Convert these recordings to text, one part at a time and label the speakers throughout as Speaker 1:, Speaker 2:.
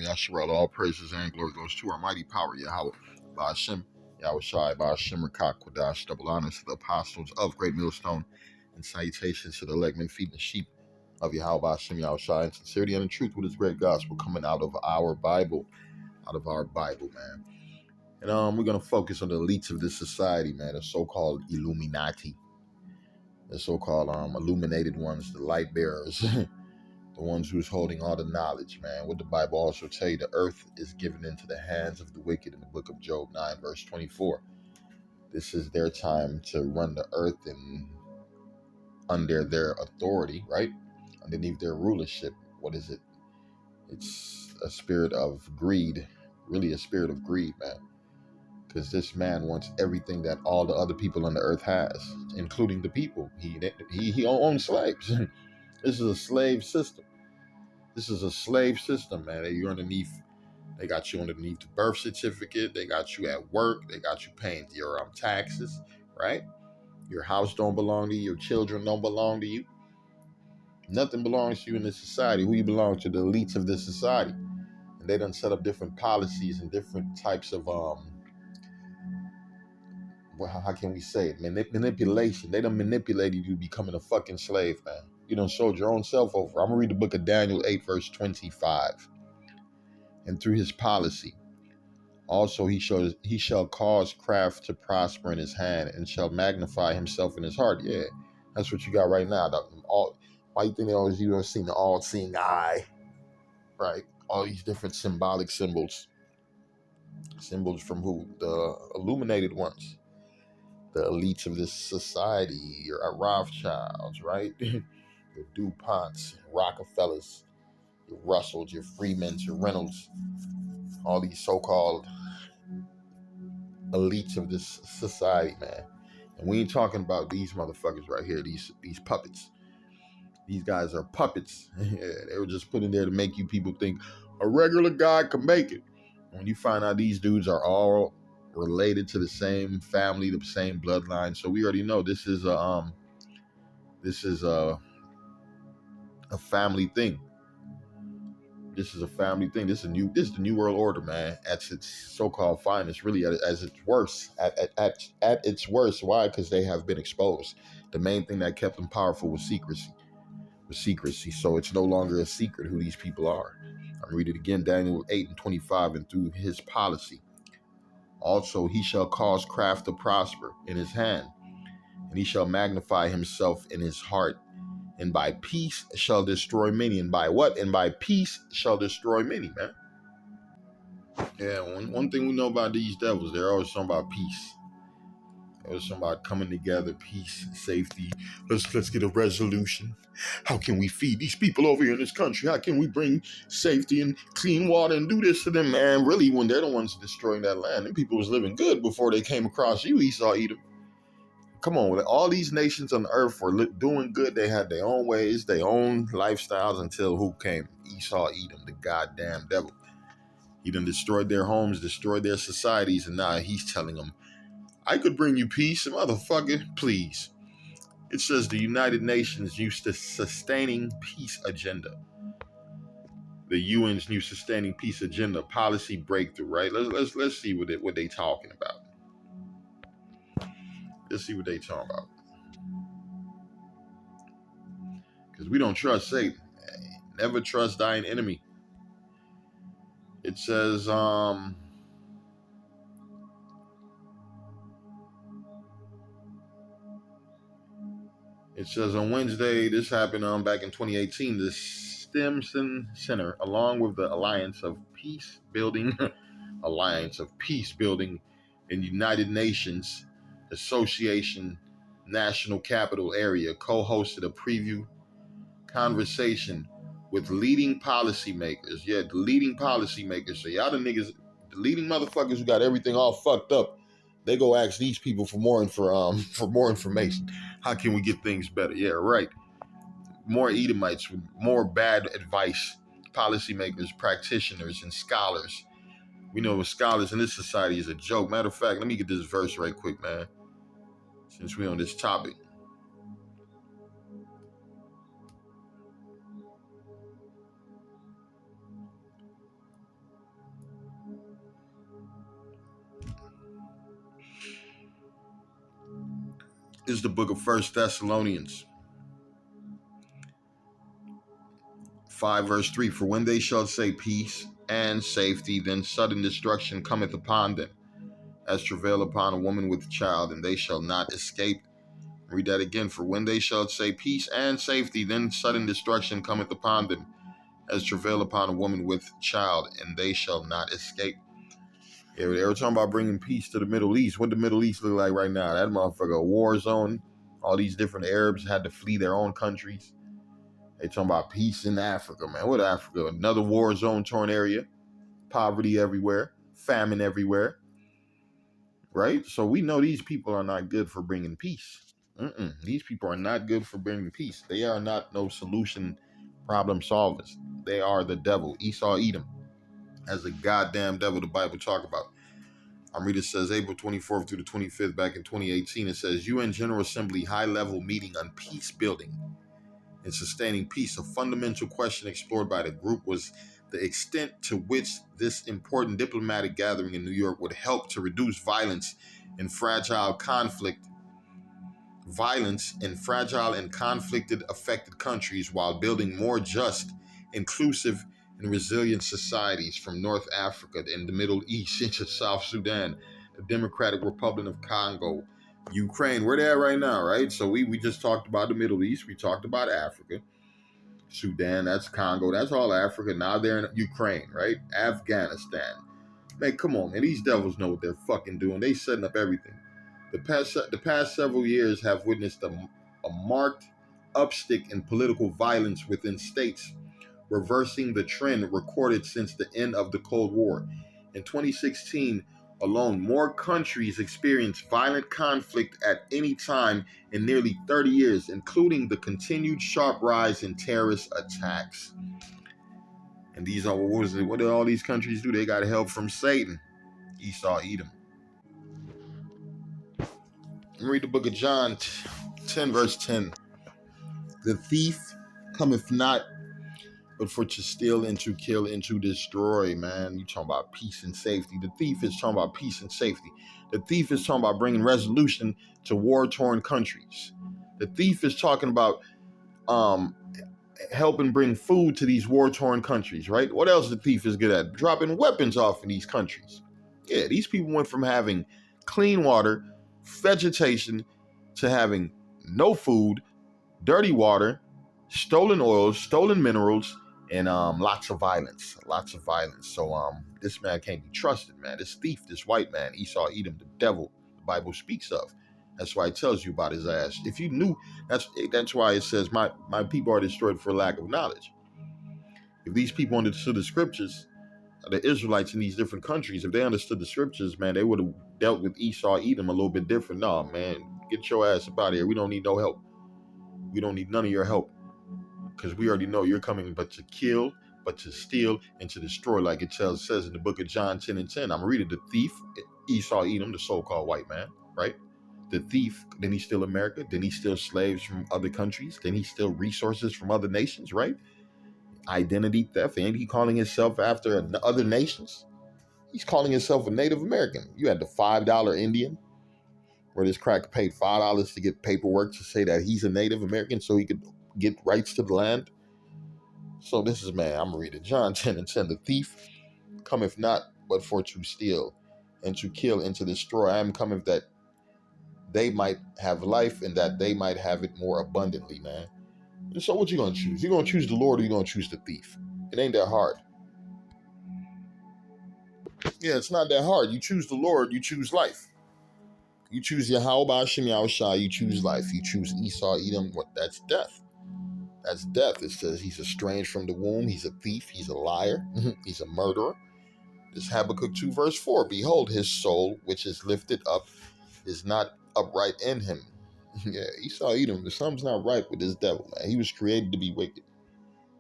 Speaker 1: Yasharel, all praises and glory goes to our mighty power, Yahweh, Ba'ashem, Yahweh Shai, Ba'ashem, Rakak, Quadash, double honors to the apostles of Great Millstone, and salutations to the legmen feeding the sheep of Yahweh, Ba'ashem, Yahweh Shai, and sincerity and in truth with his great gospel coming out of our Bible, man. And we're going to focus on the elites of this society, man, the so-called Illuminati, the so-called illuminated ones, the light bearers, the ones who's holding all the knowledge, man. What the Bible also tell you, the earth is given into the hands of the wicked in the book of Job 9, verse 24. This is their time to run the earth and under their authority, right? Underneath their rulership. What is it? It's a spirit of greed, really a spirit of greed, man. Because this man wants everything that all the other people on the earth has, including the people. He owns slaves. This is a slave system. This is a slave system, man. You're underneath. They got you underneath the birth certificate. They got you at work. They got you paying your taxes, right? Your house don't belong to you. Your children don't belong to you. Nothing belongs to you in this society. Who you belong to? The elites of this society. And they done set up different policies and different types of how can we say it? Manipulation. They done manipulated you becoming a fucking slave, man. You done sold your own self over. I'm gonna read the book of Daniel 8, verse 25. And through his policy, also he shall cause craft to prosper in his hand and shall magnify himself in his heart. Yeah, that's what you got right now. Why you think they always you don't see the all-seeing eye, right? All these different symbolic symbols from who? The illuminated ones. The elites of this society, your Rothschilds, right? Your DuPonts, Rockefellers, your Russells, your Freemans, your Reynolds, all these so-called elites of this society, man. And we ain't talking about these motherfuckers right here, these puppets. These guys are puppets. Yeah, they were just put in there to make you people think a regular guy can make it. When you find out these dudes are all related to the same family, the same bloodline, so we already know this is a family thing. This is a family thing. This is the new world order, man. At its so-called finest, really at its worst. At its worst. Why? Because they have been exposed. The main thing that kept them powerful was secrecy. So it's no longer a secret who these people are. I'll read it again, Daniel 8 and 25, and through his policy. Also, he shall cause craft to prosper in his hand, and he shall magnify himself in his heart, and by peace shall destroy many. And by what? And by peace shall destroy many, man. Yeah, one thing we know about these devils, they're always talking about peace. There's somebody coming together, peace, safety. Let's get a resolution. How can we feed these people over here in this country? How can we bring safety and clean water and do this to them, man? Really, when they're the ones destroying that land, them people was living good before they came across you, Esau, Edom. Come on, all these nations on the earth were doing good. They had their own ways, their own lifestyles until who came? Esau, Edom, the goddamn devil. He done destroyed their homes, destroyed their societies, and now he's telling them, I could bring you peace, motherfucker, please. It says the United Nations used to sustaining peace agenda. The UN's new sustaining peace agenda policy breakthrough, right? Let's see what they talking about. Let's see what they talking about. Because we don't trust Satan. Never trust thine enemy. It says, on Wednesday, this happened back in 2018, the Stimson Center, along with the Alliance of Peace Building in the United Nations Association National Capital Area, co-hosted a preview conversation with leading policymakers. Yeah, the leading policymakers. So y'all the niggas, the leading motherfuckers who got everything all fucked up, they go ask these people for more information. How can we get things better? Yeah, right. More Edomites with more bad advice. Policymakers, practitioners, and scholars. We know scholars in this society is a joke. Matter of fact, let me get this verse right quick, man. Since we're on this topic. is the book of First Thessalonians 5 verse 3. For when they shall say peace and safety, then sudden destruction cometh upon them, as travail upon a woman with child, and they shall not escape. Read that again. For when they shall say peace and safety, then sudden destruction cometh upon them, as travail upon a woman with child, and they shall not escape. Yeah, they were talking about bringing peace to the Middle East. What the Middle East look like right now? That motherfucker, a war zone. All these different Arabs had to flee their own countries. They talking about peace in Africa, man. What Africa? Another war zone torn area. Poverty everywhere. Famine everywhere. Right? So we know these people are not good for bringing peace. These people are not good for bringing peace. They are not no solution problem solvers. They are the devil. Esau, Edom. As the goddamn devil the Bible talk about. I'm reading, it says April 24th through the 25th back in 2018. It says, UN General Assembly high-level meeting on peace building and sustaining peace. A fundamental question explored by the group was the extent to which this important diplomatic gathering in New York would help to reduce violence in fragile and conflicted affected countries while building more just, inclusive, and resilient societies from North Africa and the Middle East into South Sudan, the Democratic Republic of Congo, Ukraine. Where they at right now, right? So we just talked about the Middle East. We talked about Africa. Sudan, that's Congo. That's all Africa. Now they're in Ukraine, right? Afghanistan. Man, come on, man. These devils know what they're fucking doing. They setting up everything. The past several years have witnessed a marked upstick in political violence within states, reversing the trend recorded since the end of the Cold War. In 2016 alone, more countries experienced violent conflict at any time in nearly 30 years, including the continued sharp rise in terrorist attacks. And these are, what do all these countries do? They got help from Satan, Esau, Edom. Read the book of John 10 verse 10. The thief cometh not but for to steal and to kill and to destroy, man. You talking about peace and safety. The thief is talking about peace and safety. The thief is talking about bringing resolution to war-torn countries. The thief is talking about helping bring food to these war-torn countries, right? What else the thief is good at? Dropping weapons off in these countries. Yeah, these people went from having clean water, vegetation, to having no food, dirty water, stolen oils, stolen minerals, and lots of violence. So this man can't be trusted, man. This thief, this white man, Esau, Edom, the devil, the Bible speaks of. That's why it tells you about his ass. If you knew, that's why it says my people are destroyed for lack of knowledge. If these people understood the scriptures, the Israelites in these different countries, if they understood the scriptures, man, they would have dealt with Esau, Edom a little bit different. No, man, get your ass up out of here. We don't need no help. We don't need none of your help. Because we already know you're coming but to kill, but to steal, and to destroy, like it says in the book of John 10 and 10. I'm reading the thief, Esau, Edom, the so-called white man, right? The thief, then he steal America, then he steal slaves from other countries, then he steal resources from other nations, right? Identity theft. Ain't he calling himself after other nations? He's calling himself a Native American. You had the $5 Indian, where this cracker paid $5 to get paperwork to say that he's a Native American so he could get rights to the land. So this is, man, I'm reading John 10 and 10. The thief cometh not but for to steal and to kill and to destroy. I am coming that they might have life and that they might have it more abundantly, man. And so what you going to choose? You going to choose the Lord or you going to choose the thief? It ain't that hard. Yeah, it's not that hard. You choose the Lord, you choose life. You choose Yahweh Hashem Yahushua, you choose life. You choose Esau, Edom, what? That's death. That's death. It says he's estranged from the womb. He's a thief. He's a liar. He's a murderer. This Habakkuk 2 verse 4. Behold, his soul, which is lifted up, is not upright in him. Yeah, Esau, Edom, something's not right with this devil, man. He was created to be wicked.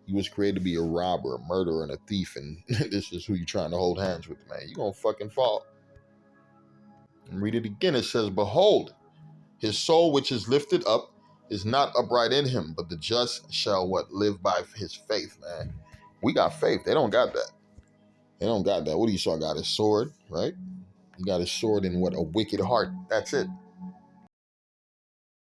Speaker 1: He was created to be a robber, a murderer, and a thief. And this is who you're trying to hold hands with, man. You're going to fucking fall. And read it again. It says, behold, his soul, which is lifted up, is not upright in him, but the just shall live by his faith, man. We got faith. They don't got that. They don't got that. What Esau got? His sword, right? He got his sword in what? A wicked heart. That's it.